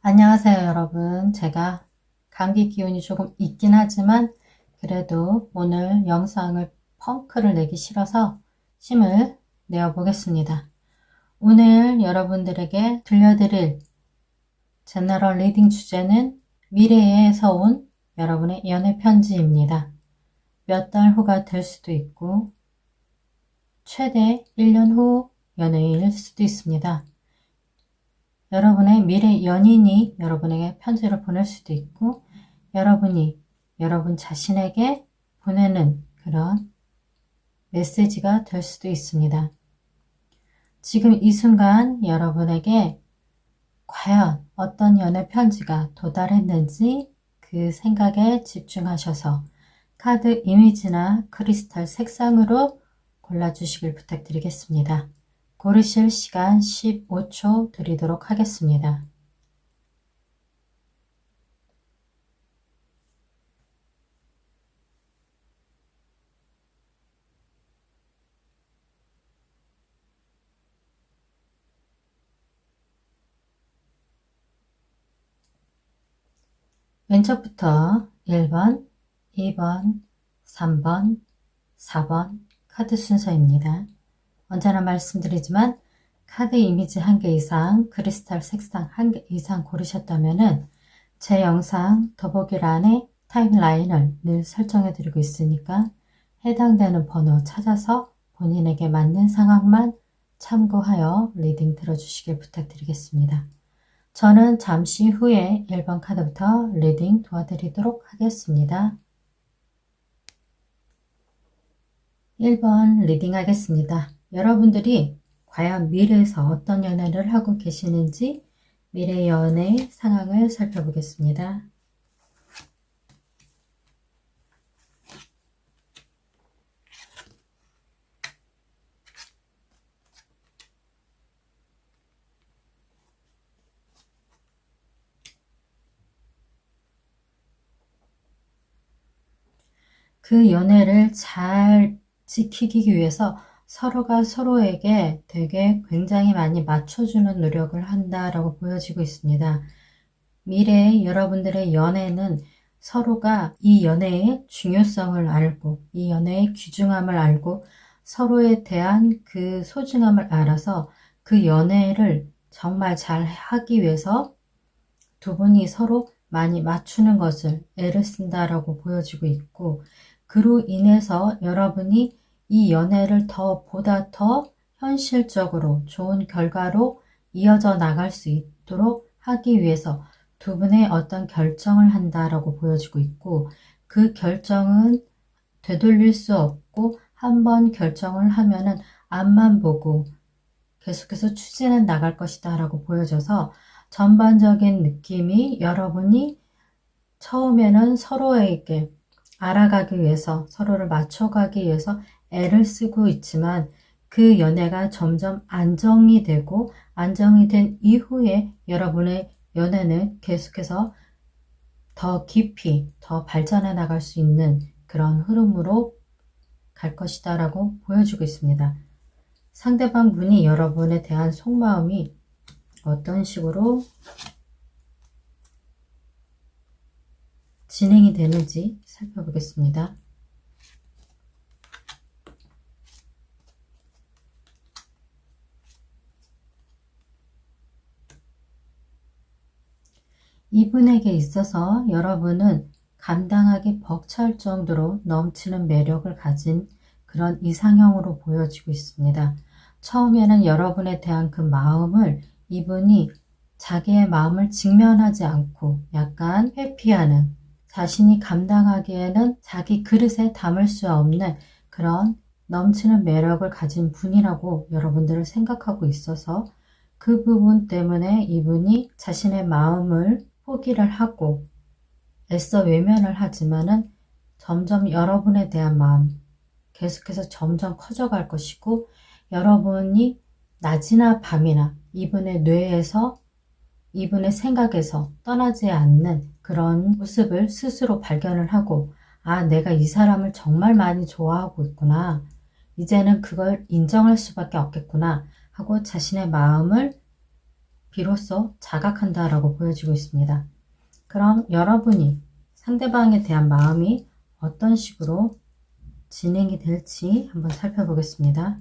안녕하세요, 여러분. 제가 감기 기운이 조금 있긴 하지만 그래도 오늘 영상을 펑크를 내기 싫어서 힘을 내어 보겠습니다. 오늘 여러분들에게 들려드릴 제너럴 리딩 주제는 미래에서 온 여러분의 연애 편지입니다. 몇 달 후가 될 수도 있고 최대 1년 후 연애일 수도 있습니다. 여러분의 미래 연인이 여러분에게 편지를 보낼 수도 있고 여러분이 여러분 자신에게 보내는 그런 메시지가 될 수도 있습니다. 지금 이 순간 여러분에게 과연 어떤 연애 편지가 도달했는지 그 생각에 집중하셔서 카드 이미지나 크리스탈 색상으로 골라주시길 부탁드리겠습니다. 고르실 시간 15초 드리도록 하겠습니다. 왼쪽부터 1번, 2번, 3번, 4번 카드 순서입니다. 언제나 말씀드리지만 카드 이미지 1개 이상, 크리스탈 색상 1개 이상 고르셨다면 제 영상 더보기란에 타임라인을 늘 설정해 드리고 있으니까 해당되는 번호 찾아서 본인에게 맞는 상황만 참고하여 리딩 들어주시길 부탁드리겠습니다. 저는 잠시 후에 1번 카드부터 리딩 도와드리도록 하겠습니다. 1번 리딩 하겠습니다. 여러분들이 과연 미래에서 어떤 연애를 하고 계시는지 미래 연애 상황을 살펴보겠습니다. 그 연애를 잘 지키기 위해서 서로가 서로에게 되게 굉장히 많이 맞춰주는 노력을 한다라고 보여지고 있습니다. 미래의 여러분들의 연애는 서로가 이 연애의 중요성을 알고 이 연애의 귀중함을 알고 서로에 대한 그 소중함을 알아서 그 연애를 정말 잘 하기 위해서 두 분이 서로 많이 맞추는 것을 애를 쓴다라고 보여지고 있고 그로 인해서 여러분이 이 연애를 보다 더 현실적으로 좋은 결과로 이어져 나갈 수 있도록 하기 위해서 두 분의 어떤 결정을 한다라고 보여지고 있고 그 결정은 되돌릴 수 없고 한번 결정을 하면은 앞만 보고 계속해서 추진해 나갈 것이다 라고 보여져서 전반적인 느낌이 여러분이 처음에는 서로에게 알아가기 위해서 서로를 맞춰가기 위해서 애를 쓰고 있지만 그 연애가 점점 안정이 되고 안정이 된 이후에 여러분의 연애는 계속해서 더 깊이 더 발전해 나갈 수 있는 그런 흐름으로 갈 것이다 라고 보여주고 있습니다. 상대방 분이 여러분에 대한 속마음이 어떤 식으로 진행이 되는지 살펴보겠습니다. 이분에게 있어서 여러분은 감당하기 벅찰 정도로 넘치는 매력을 가진 그런 이상형으로 보여지고 있습니다. 처음에는 여러분에 대한 그 마음을 이분이 자기의 마음을 직면하지 않고 약간 회피하는 자신이 감당하기에는 자기 그릇에 담을 수 없는 그런 넘치는 매력을 가진 분이라고 여러분들을 생각하고 있어서 그 부분 때문에 이분이 자신의 마음을 포기를 하고 애써 외면을 하지만은 점점 여러분에 대한 마음 계속해서 점점 커져갈 것이고 여러분이 낮이나 밤이나 이분의 뇌에서 이분의 생각에서 떠나지 않는 그런 모습을 스스로 발견을 하고 아, 내가 이 사람을 정말 많이 좋아하고 있구나. 이제는 그걸 인정할 수밖에 없겠구나 하고 자신의 마음을 비로소 자각한다라고 보여지고 있습니다. 그럼 여러분이 상대방에 대한 마음이 어떤 식으로 진행이 될지 한번 살펴보겠습니다.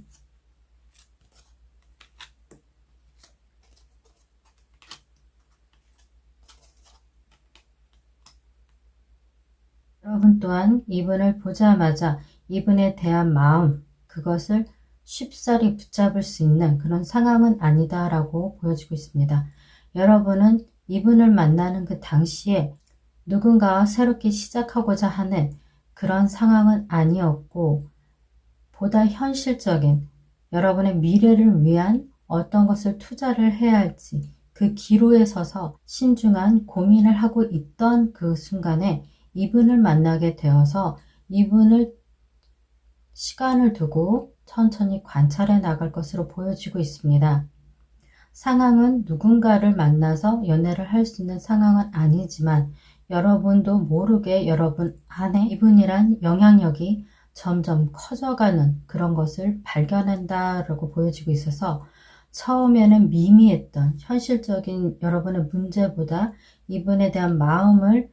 여러분 또한 이분을 보자마자 이분에 대한 마음, 그것을 쉽사리 붙잡을 수 있는 그런 상황은 아니다 라고 보여지고 있습니다. 여러분은 이분을 만나는 그 당시에 누군가와 새롭게 시작하고자 하는 그런 상황은 아니었고, 보다 현실적인 여러분의 미래를 위한 어떤 것을 투자를 해야 할지 그 기로에 서서 신중한 고민을 하고 있던 그 순간에 이분을 만나게 되어서 이분을 시간을 두고 천천히 관찰해 나갈 것으로 보여지고 있습니다. 상황은 누군가를 만나서 연애를 할 수 있는 상황은 아니지만 여러분도 모르게 여러분 안에 이분이란 영향력이 점점 커져가는 그런 것을 발견한다라고 보여지고 있어서 처음에는 미미했던 현실적인 여러분의 문제보다 이분에 대한 마음을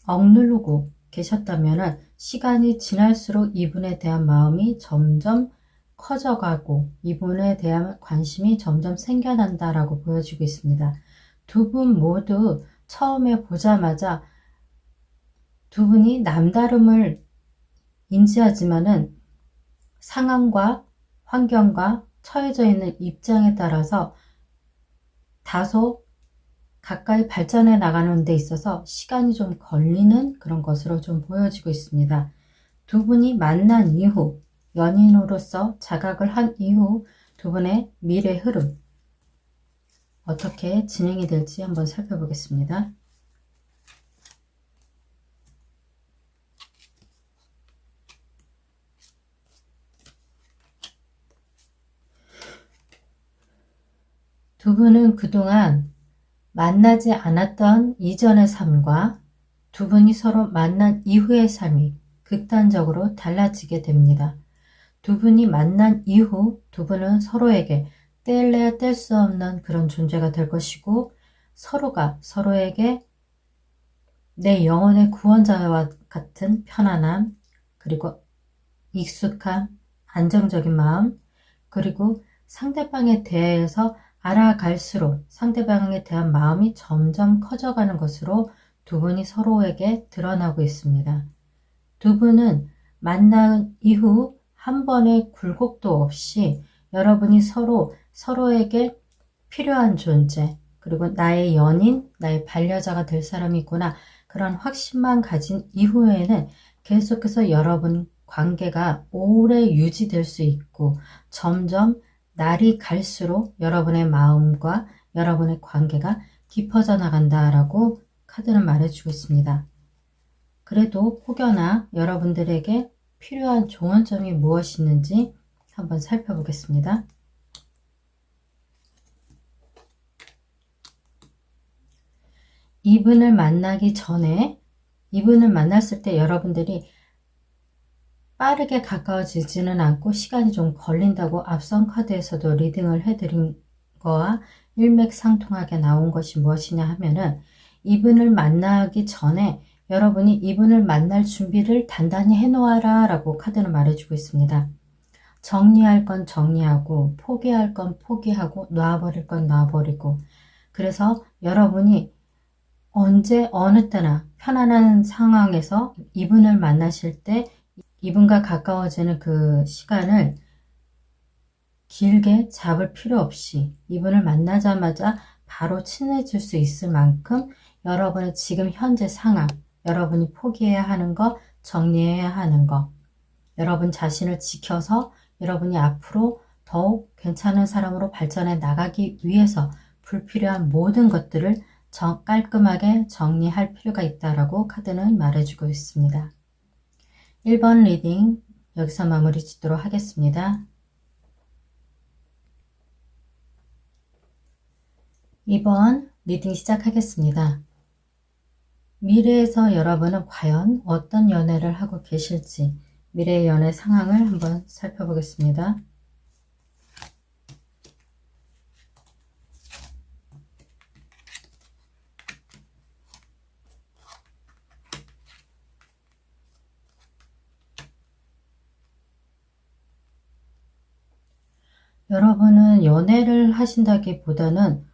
억누르고 계셨다면 시간이 지날수록 이분에 대한 마음이 점점 커져가고 이분에 대한 관심이 점점 생겨난다라고 보여지고 있습니다. 두 분 모두 처음에 보자마자 두 분이 남다름을 인지하지만은 상황과 환경과 처해져 있는 입장에 따라서 다소 가까이 발전해 나가는 데 있어서 시간이 좀 걸리는 그런 것으로 좀 보여지고 있습니다. 두 분이 만난 이후, 연인으로서 자각을 한 이후 두 분의 미래 흐름 어떻게 진행이 될지 한번 살펴보겠습니다. 두 분은 그동안 만나지 않았던 이전의 삶과 두 분이 서로 만난 이후의 삶이 극단적으로 달라지게 됩니다. 두 분이 만난 이후 두 분은 서로에게 뗄래야 뗄 수 없는 그런 존재가 될 것이고 서로가 서로에게 내 영혼의 구원자와 같은 편안함, 그리고 익숙함, 안정적인 마음, 그리고 상대방에 대해서 알아갈수록 상대방에 대한 마음이 점점 커져가는 것으로 두 분이 서로에게 드러나고 있습니다. 두 분은 만난 이후 한 번의 굴곡도 없이 여러분이 서로에게 필요한 존재, 그리고 나의 연인, 나의 반려자가 될 사람이 있구나, 그런 확신만 가진 이후에는 계속해서 여러분 관계가 오래 유지될 수 있고 점점 날이 갈수록 여러분의 마음과 여러분의 관계가 깊어져 나간다라고 카드는 말해주고 있습니다. 그래도 혹여나 여러분들에게 필요한 조언점이 무엇이 있는지 한번 살펴보겠습니다. 이분을 만나기 전에, 이분을 만났을 때 여러분들이 빠르게 가까워지지는 않고 시간이 좀 걸린다고 앞선 카드에서도 리딩을 해드린 거와 일맥상통하게 나온 것이 무엇이냐 하면은 이분을 만나기 전에 여러분이 이분을 만날 준비를 단단히 해놓아라 라고 카드는 말해주고 있습니다. 정리할 건 정리하고 포기할 건 포기하고 놔버릴 건 놔버리고, 그래서 여러분이 언제 어느 때나 편안한 상황에서 이분을 만나실 때 이분과 가까워지는 그 시간을 길게 잡을 필요 없이 이분을 만나자마자 바로 친해질 수 있을 만큼 여러분의 지금 현재 상황, 여러분이 포기해야 하는 것, 정리해야 하는 것, 여러분 자신을 지켜서 여러분이 앞으로 더욱 괜찮은 사람으로 발전해 나가기 위해서 불필요한 모든 것들을 깔끔하게 정리할 필요가 있다라고 카드는 말해주고 있습니다. 1번 리딩 여기서 마무리 짓도록 하겠습니다. 2번 리딩 시작하겠습니다. 미래에서 여러분은 과연 어떤 연애를 하고 계실지 미래의 연애 상황을 한번 살펴보겠습니다. 여러분은 연애를 하신다기보다는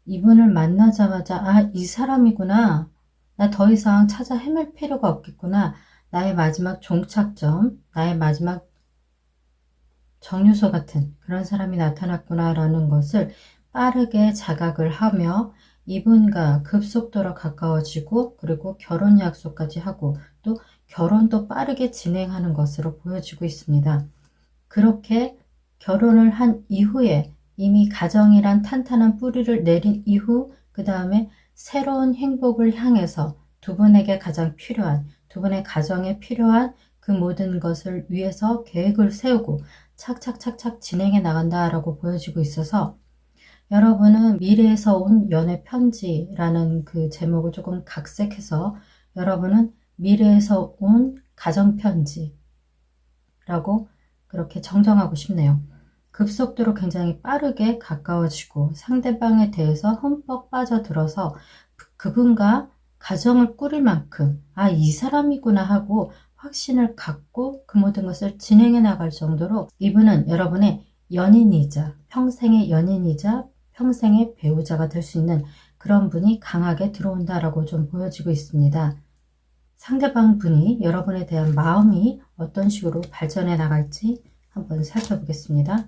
이분을 만나자마자 이 사람이구나. 나 더 이상 찾아 헤맬 필요가 없겠구나. 나의 마지막 종착점, 나의 마지막 정류소 같은 그런 사람이 나타났구나 라는 것을 빠르게 자각을 하며 이분과 급속도로 가까워지고 그리고 결혼 약속까지 하고 또 결혼도 빠르게 진행하는 것으로 보여지고 있습니다. 그렇게 결혼을 한 이후에 이미 가정이란 탄탄한 뿌리를 내린 이후 그 다음에 새로운 행복을 향해서 두 분에게 가장 필요한, 두 분의 가정에 필요한 그 모든 것을 위해서 계획을 세우고 착착착착 진행해 나간다라고 보여지고 있어서 여러분은 미래에서 온 연애 편지라는 그 제목을 조금 각색해서 여러분은 미래에서 온 가정 편지라고 그렇게 정정하고 싶네요. 급속도로 굉장히 빠르게 가까워지고 상대방에 대해서 흠뻑 빠져들어서 그분과 가정을 꾸릴 만큼 이 사람이구나 하고 확신을 갖고 그 모든 것을 진행해 나갈 정도로 이분은 여러분의 연인이자 평생의 연인이자 평생의 배우자가 될 수 있는 그런 분이 강하게 들어온다라고 좀 보여지고 있습니다. 상대방 분이 여러분에 대한 마음이 어떤 식으로 발전해 나갈지 한번 살펴보겠습니다.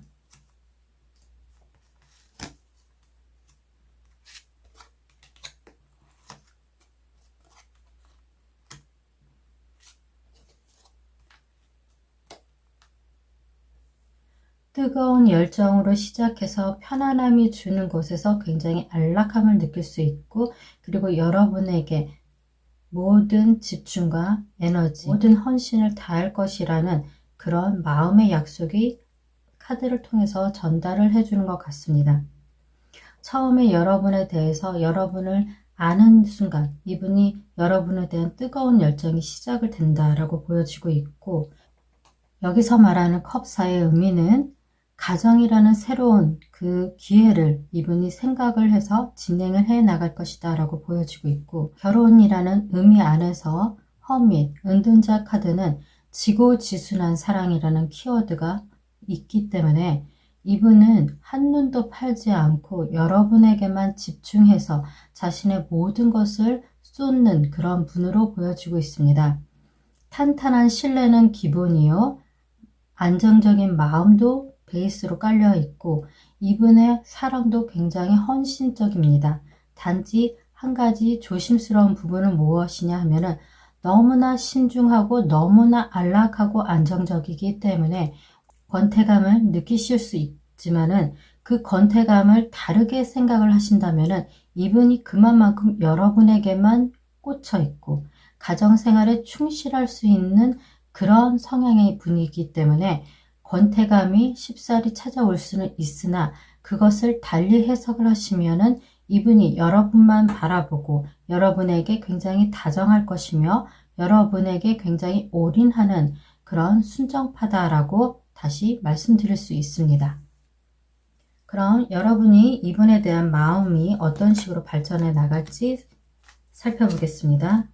뜨거운 열정으로 시작해서 편안함이 주는 곳에서 굉장히 안락함을 느낄 수 있고 그리고 여러분에게 모든 집중과 에너지, 모든 헌신을 다할 것이라는 그런 마음의 약속이 카드를 통해서 전달을 해주는 것 같습니다. 처음에 여러분에 대해서 여러분을 아는 순간 이분이 여러분에 대한 뜨거운 열정이 시작을 된다라고 보여지고 있고 여기서 말하는 컵사의 의미는 가정이라는 새로운 그 기회를 이분이 생각을 해서 진행을 해 나갈 것이다 라고 보여지고 있고 결혼이라는 의미 안에서 허밋, 은둔자 카드는 지고지순한 사랑이라는 키워드가 있기 때문에 이분은 한눈도 팔지 않고 여러분에게만 집중해서 자신의 모든 것을 쏟는 그런 분으로 보여지고 있습니다. 탄탄한 신뢰는 기본이요. 안정적인 마음도 베이스로 깔려 있고 이분의 사랑도 굉장히 헌신적입니다. 단지 한 가지 조심스러운 부분은 무엇이냐 하면은 너무나 신중하고 너무나 안락하고 안정적이기 때문에 권태감을 느끼실 수 있지만은 그 권태감을 다르게 생각을 하신다면은 이분이 그만큼 여러분에게만 꽂혀 있고 가정생활에 충실할 수 있는 그런 성향의 분이기 때문에 권태감이 쉽사리 찾아올 수는 있으나 그것을 달리 해석을 하시면은 이분이 여러분만 바라보고 여러분에게 굉장히 다정할 것이며 여러분에게 굉장히 올인하는 그런 순정파다라고 다시 말씀드릴 수 있습니다. 그럼 여러분이 이분에 대한 마음이 어떤 식으로 발전해 나갈지 살펴보겠습니다.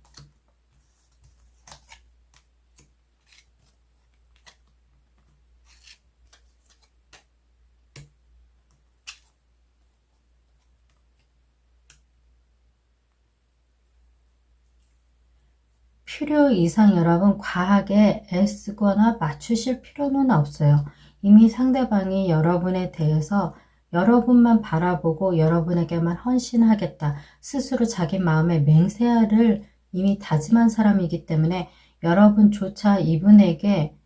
필요 이상 여러분 과하게 애쓰거나 맞추실 필요는 없어요. 이미 상대방이 여러분에 대해서 여러분만 바라보고 여러분에게만 헌신하겠다. 스스로 자기 마음의 맹세를 이미 다짐한 사람이기 때문에 여러분조차 이분에게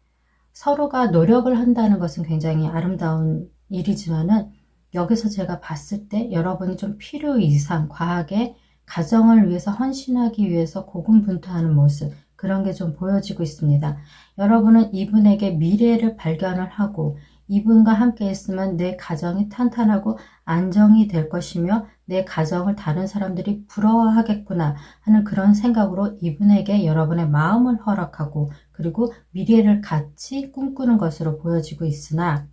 서로가 노력을 한다는 것은 굉장히 아름다운 일이지만은 여기서 제가 봤을 때 여러분이 좀 필요 이상 과하게 가정을 위해서 헌신하기 위해서 고군분투하는 모습 그런 게 좀 보여지고 있습니다. 여러분은 이분에게 미래를 발견을 하고 이분과 함께 있으면 내 가정이 탄탄하고 안정이 될 것이며 내 가정을 다른 사람들이 부러워하겠구나 하는 그런 생각으로 이분에게 여러분의 마음을 허락하고 그리고 미래를 같이 꿈꾸는 것으로 보여지고 있으나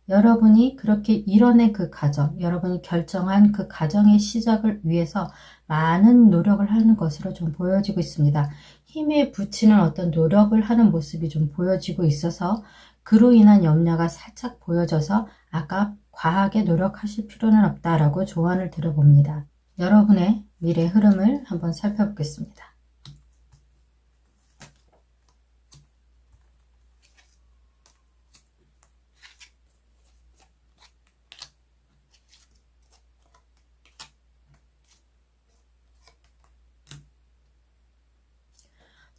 여러분이 그렇게 이뤄낸 그 가정, 여러분이 결정한 그 가정의 시작을 위해서 많은 노력을 하는 것으로 좀 보여지고 있습니다. 힘에 붙이는 어떤 노력을 하는 모습이 좀 보여지고 있어서 그로 인한 염려가 살짝 보여져서 아까 과하게 노력하실 필요는 없다라고 조언을 드려봅니다. 여러분의 미래 흐름을 한번 살펴보겠습니다.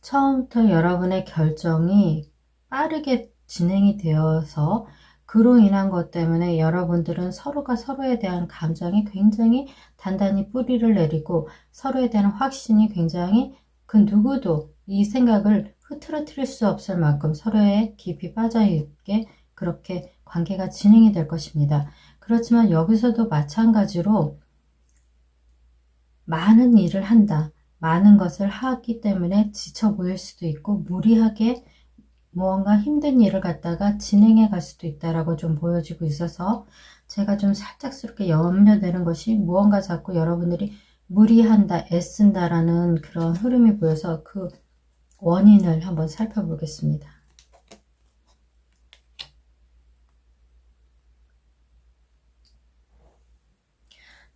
처음부터 여러분의 결정이 빠르게 진행이 되어서 그로 인한 것 때문에 여러분들은 서로가 서로에 대한 감정이 굉장히 단단히 뿌리를 내리고 서로에 대한 확신이 굉장히 그 누구도 이 생각을 흐트러뜨릴 수 없을 만큼 서로에 깊이 빠져있게 그렇게 관계가 진행이 될 것입니다. 그렇지만 여기서도 마찬가지로 많은 일을 한다. 많은 것을 하기 때문에 지쳐 보일 수도 있고 무리하게 무언가 힘든 일을 갖다가 진행해 갈 수도 있다라고 좀 보여지고 있어서 제가 좀 살짝스럽게 염려되는 것이 무언가 자꾸 여러분들이 무리한다, 애쓴다라는 그런 흐름이 보여서 그 원인을 한번 살펴보겠습니다.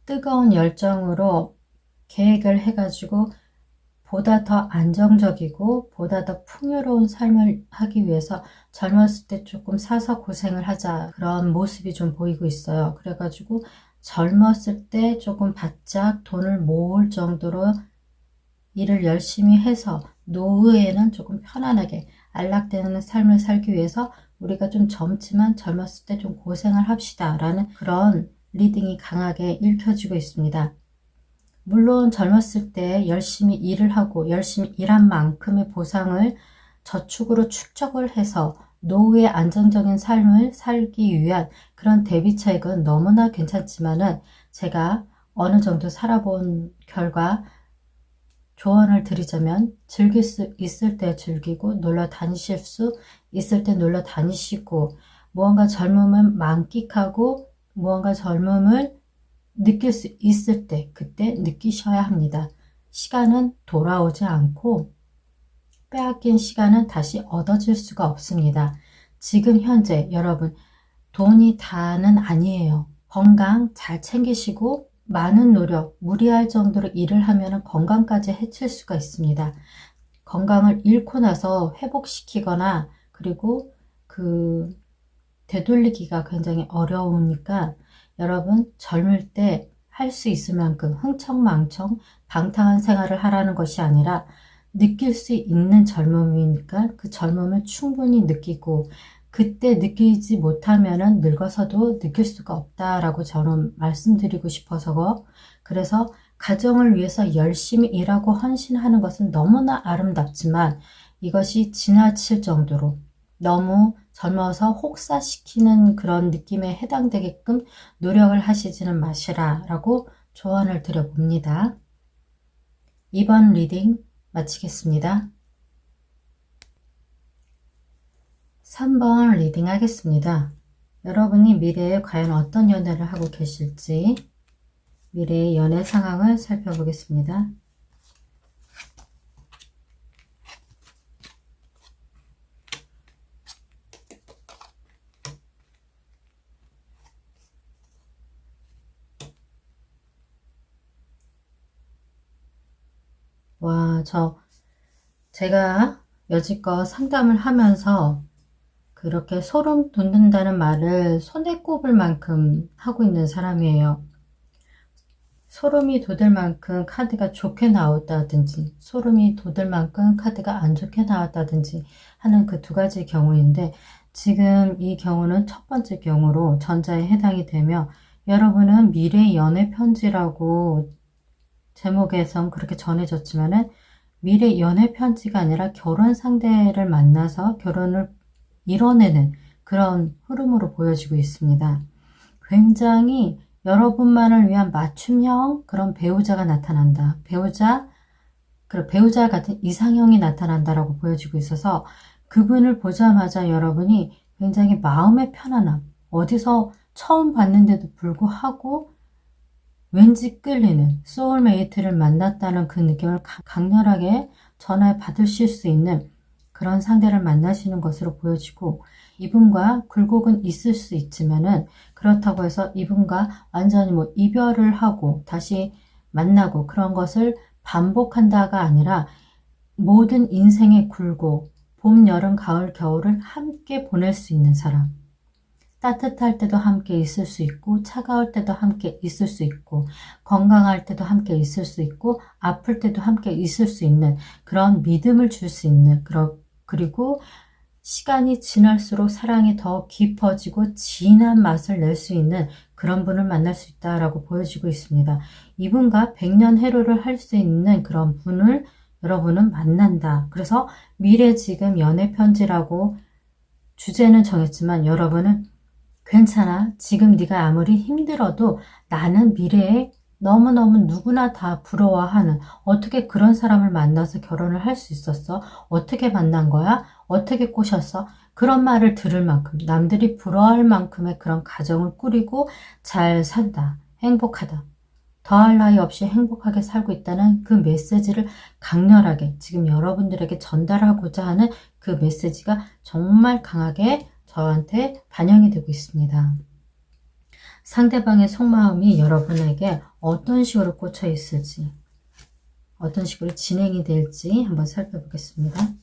뜨거운 열정으로 계획을 해가지고 보다 더 안정적이고 보다 더 풍요로운 삶을 하기 위해서 젊었을 때 조금 사서 고생을 하자 그런 모습이 좀 보이고 있어요. 그래가지고 젊었을 때 조금 바짝 돈을 모을 정도로 일을 열심히 해서 노후에는 조금 편안하게 안락되는 삶을 살기 위해서 우리가 좀 젊지만 젊었을 때 좀 고생을 합시다 라는 그런 리딩이 강하게 읽혀지고 있습니다. 물론 젊었을 때 열심히 일을 하고 열심히 일한 만큼의 보상을 저축으로 축적을 해서 노후의 안정적인 삶을 살기 위한 그런 대비책은 너무나 괜찮지만은 제가 어느 정도 살아본 결과 조언을 드리자면 즐길 수 있을 때 즐기고 놀러 다니실 수 있을 때 놀러 다니시고 무언가 젊음을 만끽하고 무언가 젊음을 느낄 수 있을 때 그때 느끼셔야 합니다. 시간은 돌아오지 않고 빼앗긴 시간은 다시 얻어질 수가 없습니다. 지금 현재 여러분 돈이 다는 아니에요. 건강 잘 챙기시고 많은 노력, 무리할 정도로 일을 하면 건강까지 해칠 수가 있습니다. 건강을 잃고 나서 회복시키거나 그리고 그 되돌리기가 굉장히 어려우니까 여러분 젊을 때 할 수 있을 만큼 흥청망청 방탕한 생활을 하라는 것이 아니라 느낄 수 있는 젊음이니까 그 젊음을 충분히 느끼고 그때 느끼지 못하면 늙어서도 느낄 수가 없다라고 저는 말씀드리고 싶어서 그래서 가정을 위해서 열심히 일하고 헌신하는 것은 너무나 아름답지만 이것이 지나칠 정도로 너무 젊어서 혹사시키는 그런 느낌에 해당되게끔 노력을 하시지는 마시라 라고 조언을 드려봅니다. 이번 리딩 마치겠습니다. 3번 리딩 하겠습니다. 여러분이 미래에 과연 어떤 연애를 하고 계실지 미래의 연애 상황을 살펴보겠습니다. 와, 제가 여지껏 상담을 하면서 그렇게 소름 돋는다는 말을 손에 꼽을 만큼 하고 있는 사람이에요. 소름이 돋을 만큼 카드가 좋게 나왔다든지 소름이 돋을 만큼 카드가 안 좋게 나왔다든지 하는 그 두 가지 경우인데 지금 이 경우는 첫 번째 경우로 전자에 해당이 되며 여러분은 미래 연애 편지라고 제목에선 그렇게 전해졌지만은 미래 연애 편지가 아니라 결혼 상대를 만나서 결혼을 이뤄내는 그런 흐름으로 보여지고 있습니다. 굉장히 여러분만을 위한 맞춤형 그런 배우자가 나타난다. 배우자 같은 이상형이 나타난다라고 보여지고 있어서 그분을 보자마자 여러분이 굉장히 마음의 편안함, 어디서 처음 봤는데도 불구하고 왠지 끌리는 소울메이트를 만났다는 그 느낌을 강렬하게 전해 받으실 수 있는 그런 상대를 만나시는 것으로 보여지고 이분과 굴곡은 있을 수 있지만은 그렇다고 해서 이분과 완전히 뭐 이별을 하고 다시 만나고 그런 것을 반복한다가 아니라 모든 인생의 굴곡, 봄, 여름, 가을, 겨울을 함께 보낼 수 있는 사람. 따뜻할 때도 함께 있을 수 있고 차가울 때도 함께 있을 수 있고 건강할 때도 함께 있을 수 있고 아플 때도 함께 있을 수 있는 그런 믿음을 줄 수 있는 그리고 시간이 지날수록 사랑이 더 깊어지고 진한 맛을 낼 수 있는 그런 분을 만날 수 있다라고 보여지고 있습니다. 이분과 백년해로를 할 수 있는 그런 분을 여러분은 만난다. 그래서 미래 지금 연애 편지라고 주제는 정했지만 여러분은 괜찮아. 지금 네가 아무리 힘들어도 나는 미래에 너무너무 누구나 다 부러워하는 어떻게 그런 사람을 만나서 결혼을 할 수 있었어? 어떻게 만난 거야? 어떻게 꼬셨어? 그런 말을 들을 만큼 남들이 부러워할 만큼의 그런 가정을 꾸리고 잘 산다. 행복하다. 더할 나위 없이 행복하게 살고 있다는 그 메시지를 강렬하게 지금 여러분들에게 전달하고자 하는 그 메시지가 정말 강하게 저한테 반영이 되고 있습니다. 상대방의 속마음이 여러분에게 어떤 식으로 꽂혀 있을지, 어떤 식으로 진행이 될지 한번 살펴보겠습니다.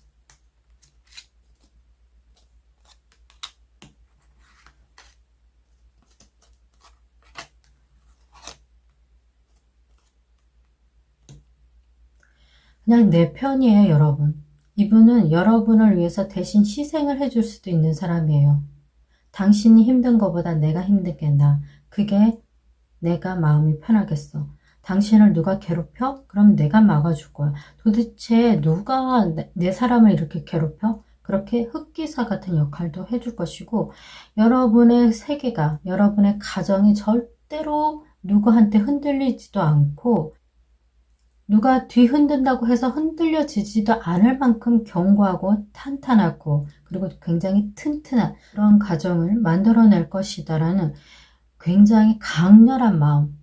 그냥 내 편이에요, 여러분. 이분은 여러분을 위해서 대신 희생을 해줄 수도 있는 사람이에요. 당신이 힘든 것보다 내가 힘든 게 나아. 그게 내가 마음이 편하겠어. 당신을 누가 괴롭혀? 그럼 내가 막아줄 거야. 도대체 누가 내 사람을 이렇게 괴롭혀? 그렇게 흑기사 같은 역할도 해줄 것이고 여러분의 세계가, 여러분의 가정이 절대로 누구한테 흔들리지도 않고 누가 뒤흔든다고 해서 흔들려지지도 않을 만큼 견고하고 탄탄하고 그리고 굉장히 튼튼한 그런 가정을 만들어낼 것이다라는 굉장히 강렬한 마음,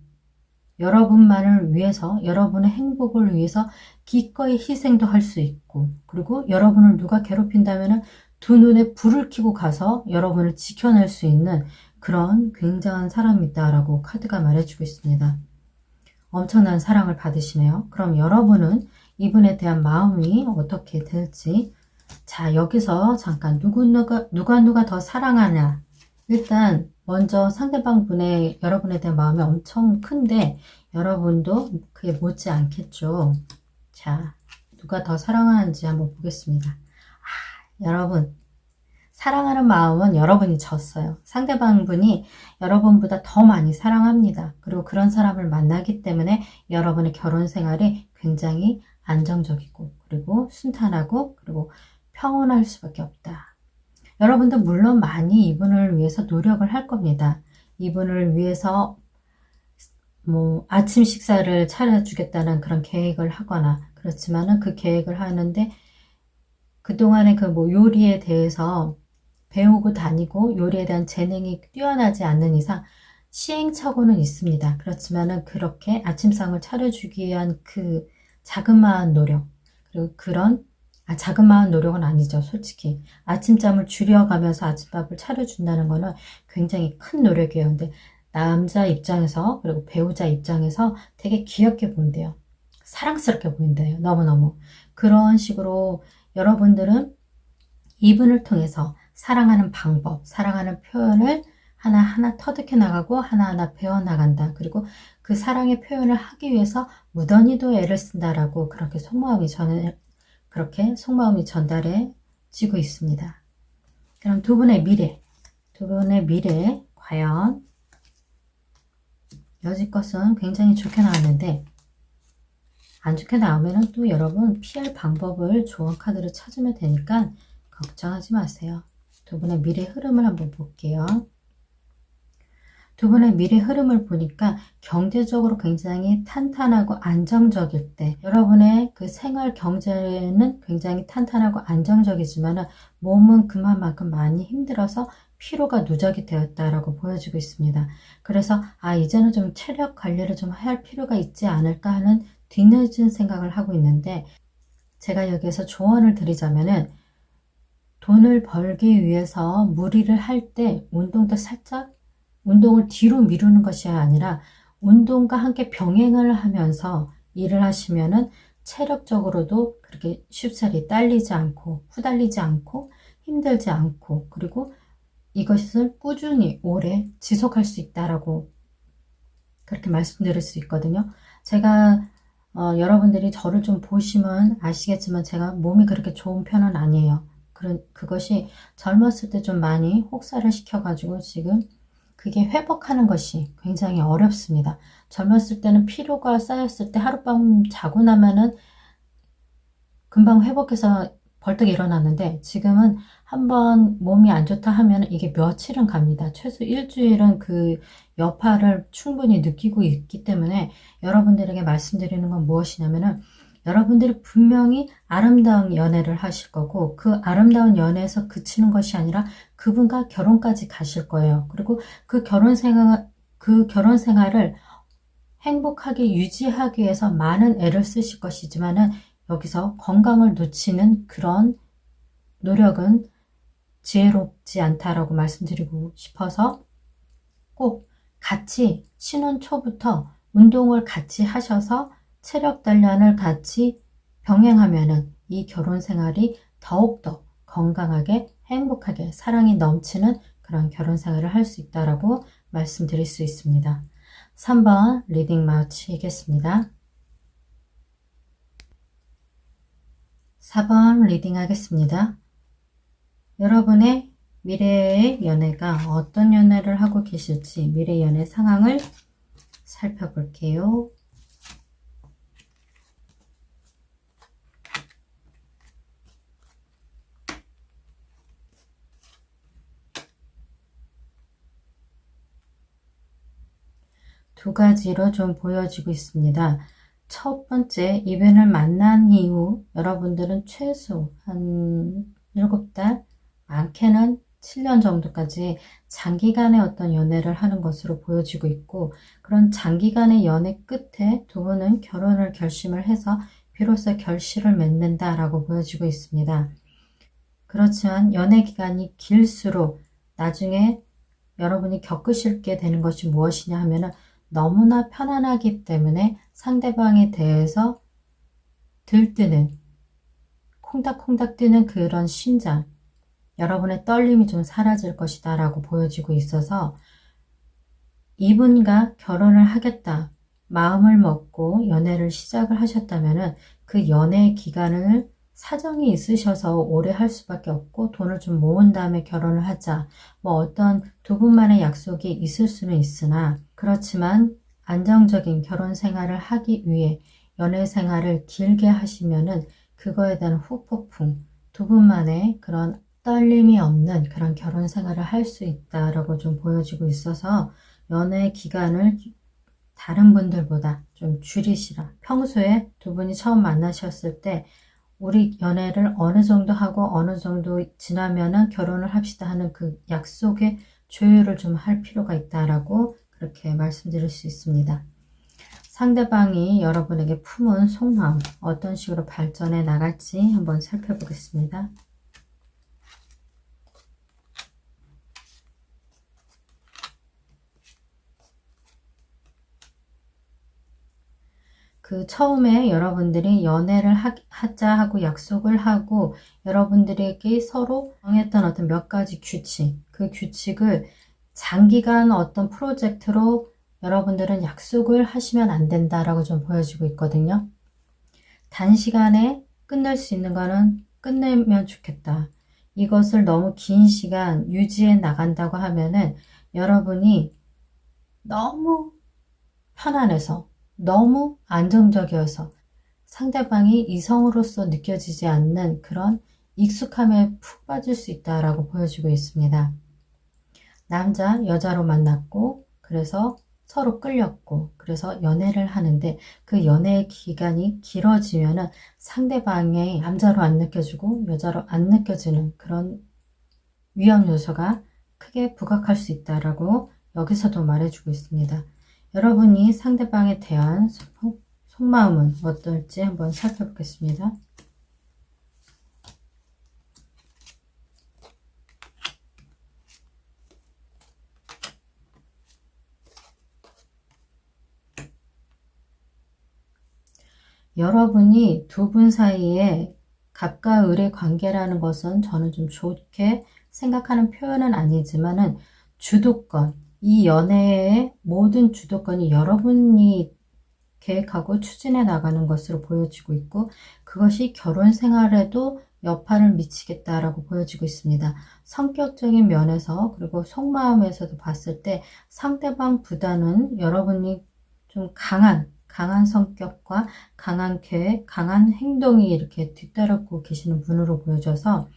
여러분만을 위해서, 여러분의 행복을 위해서 기꺼이 희생도 할 수 있고 그리고 여러분을 누가 괴롭힌다면 두 눈에 불을 켜고 가서 여러분을 지켜낼 수 있는 그런 굉장한 사람이다라고 카드가 말해주고 있습니다. 엄청난 사랑을 받으시네요. 그럼 여러분은 이분에 대한 마음이 어떻게 될지, 자, 여기서 잠깐 누가 더 사랑하냐. 일단 먼저 상대방 분의 여러분에 대한 마음이 엄청 큰데 여러분도 그게 못지 않겠죠. 자, 누가 더 사랑하는지 한번 보겠습니다. 여러분, 사랑하는 마음은 여러분이 졌어요. 상대방 분이 여러분보다 더 많이 사랑합니다. 그리고 그런 사람을 만나기 때문에 여러분의 결혼 생활이 굉장히 안정적이고 그리고 순탄하고 그리고 평온할 수밖에 없다. 여러분도 물론 많이 이분을 위해서 노력을 할 겁니다. 이분을 위해서 뭐 아침 식사를 차려주겠다는 그런 계획을 하거나 그렇지만은 그 계획을 하는데 그동안의 그 뭐 요리에 대해서 배우고 다니고 요리에 대한 재능이 뛰어나지 않는 이상 시행착오는 있습니다. 그렇지만은 그렇게 아침상을 차려주기 위한 그 자그마한 노력 그리고 그런 자그마한 노력은 아니죠. 솔직히 아침잠을 줄여가면서 아침밥을 차려준다는 거는 굉장히 큰 노력이에요. 근데 남자 입장에서 그리고 배우자 입장에서 되게 귀엽게 보인대요. 사랑스럽게 보인대요. 너무너무 그런 식으로 여러분들은 이분을 통해서 사랑하는 방법, 사랑하는 표현을 하나하나 터득해 나가고 하나하나 배워나간다. 그리고 그 사랑의 표현을 하기 위해서 무던히도 애를 쓴다라고 그렇게 속마음이 전달해지고 있습니다. 그럼 두 분의 미래 과연 여지껏은 굉장히 좋게 나왔는데 안 좋게 나오면 또 여러분 피할 방법을 좋은 카드를 찾으면 되니까 걱정하지 마세요. 두 분의 미래 흐름을 한번 볼게요. 두 분의 미래 흐름을 보니까 경제적으로 굉장히 탄탄하고 안정적일 때 여러분의 그 생활 경제는 굉장히 탄탄하고 안정적이지만 몸은 그만큼 많이 힘들어서 피로가 누적이 되었다라고 보여지고 있습니다. 그래서 이제는 좀 체력 관리를 좀 할 필요가 있지 않을까 하는 뒤늦은 생각을 하고 있는데 제가 여기에서 조언을 드리자면은 돈을 벌기 위해서 무리를 할 때 운동도 살짝 운동을 뒤로 미루는 것이 아니라 운동과 함께 병행을 하면서 일을 하시면은 체력적으로도 그렇게 쉽사리 딸리지 않고 후달리지 않고 힘들지 않고 그리고 이것을 꾸준히 오래 지속할 수 있다라고 그렇게 말씀드릴 수 있거든요. 제가 여러분들이 저를 좀 보시면 아시겠지만 제가 몸이 그렇게 좋은 편은 아니에요. 그것이 젊었을 때 좀 많이 혹사를 시켜가지고 지금 그게 회복하는 것이 굉장히 어렵습니다. 젊었을 때는 피로가 쌓였을 때 하룻밤 자고 나면은 금방 회복해서 벌떡 일어났는데 지금은 한번 몸이 안 좋다 하면 이게 며칠은 갑니다. 최소 일주일은 그 여파를 충분히 느끼고 있기 때문에 여러분들에게 말씀드리는 건 무엇이냐면은 여러분들이 분명히 아름다운 연애를 하실 거고 그 아름다운 연애에서 그치는 것이 아니라 그분과 결혼까지 가실 거예요. 그리고 그 결혼 생활을 행복하게 유지하기 위해서 많은 애를 쓰실 것이지만은 여기서 건강을 놓치는 그런 노력은 지혜롭지 않다라고 말씀드리고 싶어서 꼭 같이 신혼 초부터 운동을 같이 하셔서 체력 단련을 같이 병행하면은 이 결혼 생활이 더욱더 건강하게 행복하게 사랑이 넘치는 그런 결혼 생활을 할 수 있다라고 말씀드릴 수 있습니다. 3번 리딩 마치겠습니다. 4번 리딩 하겠습니다. 여러분의 미래의 연애가 어떤 연애를 하고 계실지 미래 연애 상황을 살펴볼게요. 두 가지로 좀 보여지고 있습니다. 첫 번째, 이분을 만난 이후 여러분들은 최소 한 7달, 많게는 7년 정도까지 장기간의 어떤 연애를 하는 것으로 보여지고 있고 그런 장기간의 연애 끝에 두 분은 결혼을 결심을 해서 비로소 결실을 맺는다라고 보여지고 있습니다. 그렇지만 연애 기간이 길수록 나중에 여러분이 겪으실게 되는 것이 무엇이냐 하면은 너무나 편안하기 때문에 상대방에 대해서 들뜨는 콩닥콩닥 뛰는 그런 심장 여러분의 떨림이 좀 사라질 것이다 라고 보여지고 있어서 이분과 결혼을 하겠다 마음을 먹고 연애를 시작을 하셨다면 그 연애 기간을 사정이 있으셔서 오래 할 수밖에 없고 돈을 좀 모은 다음에 결혼을 하자 뭐 어떤 두 분만의 약속이 있을 수는 있으나 그렇지만 안정적인 결혼 생활을 하기 위해 연애 생활을 길게 하시면은 그거에 대한 후폭풍 두 분만의 그런 떨림이 없는 그런 결혼 생활을 할 수 있다라고 좀 보여지고 있어서 연애 기간을 다른 분들보다 좀 줄이시라. 평소에 두 분이 처음 만나셨을 때 우리 연애를 어느 정도 하고 어느 정도 지나면은 결혼을 합시다 하는 그 약속의 조율을 좀 할 필요가 있다라고 그렇게 말씀드릴 수 있습니다. 상대방이 여러분에게 품은 속마음 어떤 식으로 발전해 나갈지 한번 살펴보겠습니다. 그 처음에 여러분들이 연애를 하자 하고 약속을 하고 여러분들에게 서로 정했던 어떤 몇 가지 규칙, 그 규칙을 장기간 어떤 프로젝트로 여러분들은 약속을 하시면 안 된다라고 좀 보여지고 있거든요. 단시간에 끝낼 수 있는 거는 끝내면 좋겠다. 이것을 너무 긴 시간 유지해 나간다고 하면은 여러분이 너무 편안해서 너무 안정적이어서 상대방이 이성으로서 느껴지지 않는 그런 익숙함에 푹 빠질 수 있다라고 보여지고 있습니다. 남자, 여자로 만났고 그래서 서로 끌렸고 그래서 연애를 하는데 그 연애 기간이 길어지면은 상대방이 남자로 안 느껴지고 여자로 안 느껴지는 그런 위험 요소가 크게 부각할 수 있다라고 여기서도 말해주고 있습니다. 여러분이 상대방에 대한 속마음은 어떨지 한번 살펴보겠습니다. 여러분이 두 분 사이에 갑과 을의 관계라는 것은 저는 좀 좋게 생각하는 표현은 아니지만은 주도권, 이 연애의 모든 주도권이 여러분이 계획하고 추진해 나가는 것으로 보여지고 있고, 그것이 결혼 생활에도 여파를 미치겠다라고 보여지고 있습니다. 성격적인 면에서 그리고 속마음에서도 봤을 때 상대방보다는 여러분이 좀 강한 성격과 강한 계획, 강한 행동이 이렇게 뒤따르고 계시는 분으로 보여져서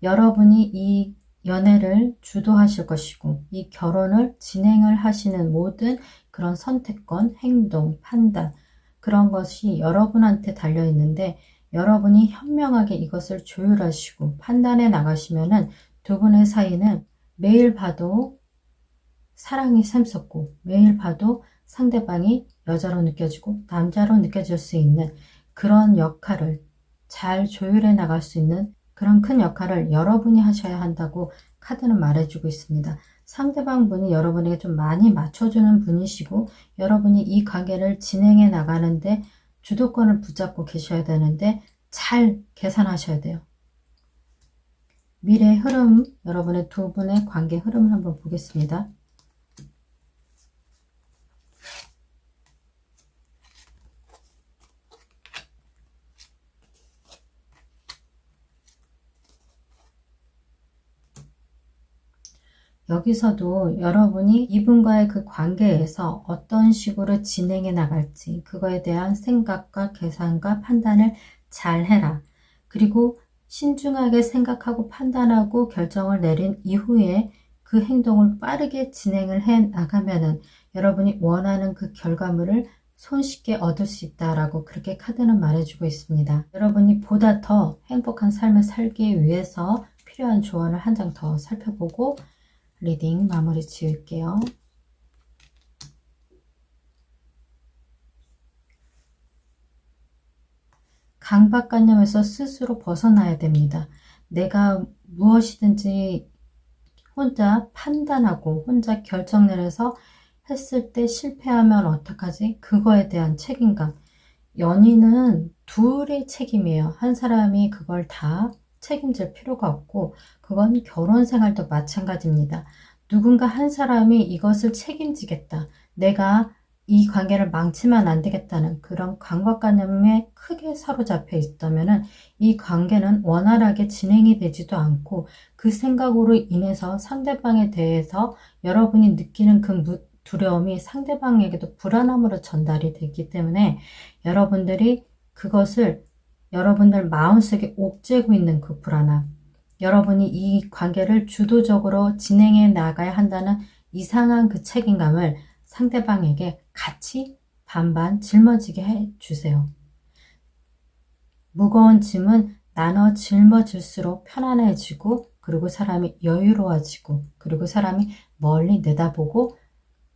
여러분이 이 연애를 주도하실 것이고 이 결혼을 진행을 하시는 모든 그런 선택권, 행동, 판단, 그런 것이 여러분한테 달려 있는데, 여러분이 현명하게 이것을 조율하시고 판단해 나가시면은 두 분의 사이는 매일 봐도 사랑이 샘솟고 매일 봐도 상대방이 여자로 느껴지고 남자로 느껴질 수 있는 그런 역할을 잘 조율해 나갈 수 있는 그런 큰 역할을 여러분이 하셔야 한다고 카드는 말해주고 있습니다. 상대방 분이 여러분에게 좀 많이 맞춰주는 분이시고, 여러분이 이 관계를 진행해 나가는데 주도권을 붙잡고 계셔야 되는데 잘 계산하셔야 돼요. 미래 흐름, 여러분의 두 분의 관계 흐름을 한번 보겠습니다. 여기서도 여러분이 이분과의 그 관계에서 어떤 식으로 진행해 나갈지 그거에 대한 생각과 계산과 판단을 잘 해라. 그리고 신중하게 생각하고 판단하고 결정을 내린 이후에 그 행동을 빠르게 진행을 해 나가면은 여러분이 원하는 그 결과물을 손쉽게 얻을 수 있다라고 그렇게 카드는 말해주고 있습니다. 여러분이 보다 더 행복한 삶을 살기 위해서 필요한 조언을 한 장 더 살펴보고 리딩 마무리 지을게요. 강박관념에서 스스로 벗어나야 됩니다. 내가 무엇이든지 혼자 판단하고 혼자 결정 내려서 했을 때 실패하면 어떡하지? 그거에 대한 책임감. 연인은 둘의 책임이에요. 한 사람이 그걸 다 책임질 필요가 없고, 그건 결혼 생활도 마찬가지입니다. 누군가 한 사람이 이것을 책임지겠다, 내가 이 관계를 망치면 안 되겠다는 그런 강박관념에 크게 사로잡혀 있다면 이 관계는 원활하게 진행이 되지도 않고, 그 생각으로 인해서 상대방에 대해서 여러분이 느끼는 그 두려움이 상대방에게도 불안함으로 전달이 되기 때문에 여러분들이 그것을 여러분들 마음속에 옥죄고 있는 그 불안함, 여러분이 이 관계를 주도적으로 진행해 나가야 한다는 이상한 그 책임감을 상대방에게 같이 반반 짊어지게 해주세요. 무거운 짐은 나눠 짊어질수록 편안해지고, 그리고 사람이 여유로워지고, 그리고 사람이 멀리 내다보고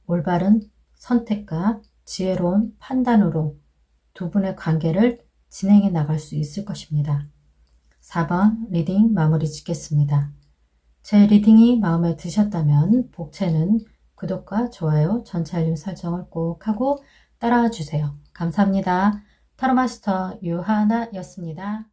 올바른 선택과 지혜로운 판단으로 두 분의 관계를 진행해 나갈 수 있을 것입니다. 4번 리딩 마무리 짓겠습니다. 제 리딩이 마음에 드셨다면 복채는 구독과 좋아요, 전체 알림 설정을 꼭 하고 따라와 주세요. 감사합니다. 타로마스터 유하나였습니다.